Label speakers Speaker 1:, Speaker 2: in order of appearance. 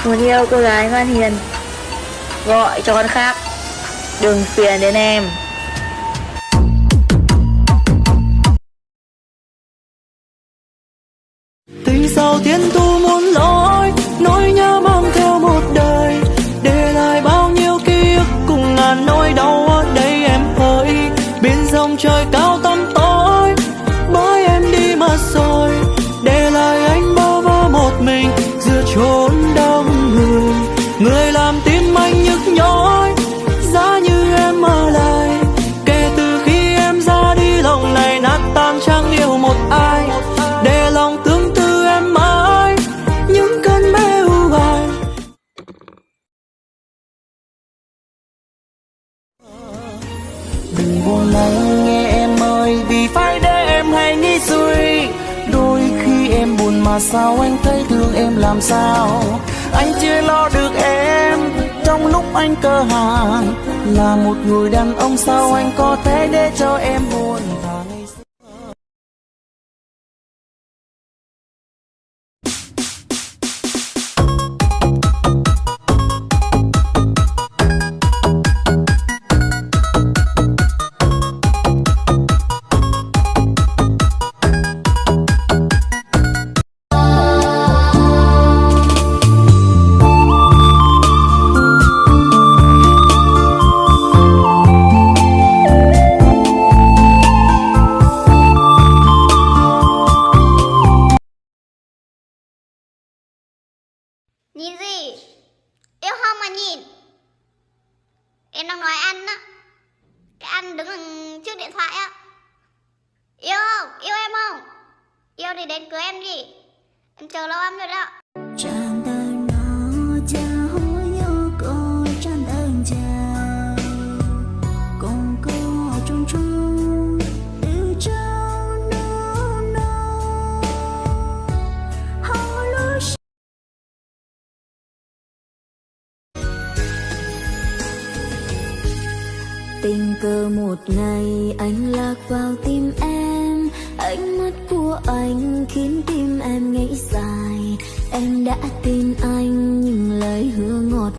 Speaker 1: Muốn yêu cô gái ngoan hiền, gọi cho con khác, đừng phiền đến em.
Speaker 2: Tình sao thiên thu muôn lối, nỗi nhớ mang theo một đời, để lại bao nhiêu ký ức cùng ngàn nỗi đau ở đây em ơi. Bên dòng trời cao tăm tối, bởi em đi mất rồi, để lại anh bơ vơ một mình giữa chốn đông người. Người làm tim anh nhức nhói, giá như em ở lại. Kể từ khi em ra đi, lòng này nát tan chẳng yêu một ai, để lòng tương tư em mãi những cơn mê u hoài. Đừng buồn anh nghe em ơi, vì phải để em hay nghĩ suy. Đôi khi em buồn mà sao anh thấy thương em làm sao. Anh chưa lo được em trong lúc anh cơ hàn, là một người đàn ông sao anh có thể để cho em buồn thà ngày xưa.
Speaker 3: Nhìn gì? Yêu không mà nhìn. Em đang nói ăn á. Cái ăn đứng đằng trước điện thoại á. Yêu không? Yêu em không? Yêu thì đến cưới em đi. Em chờ lâu lắm rồi đó.
Speaker 4: Tình cờ một ngày anh lạc vào tim em, ánh mắt của anh khiến tim em nghĩ dài. Em đã tin anh nhưng lời hứa ngọt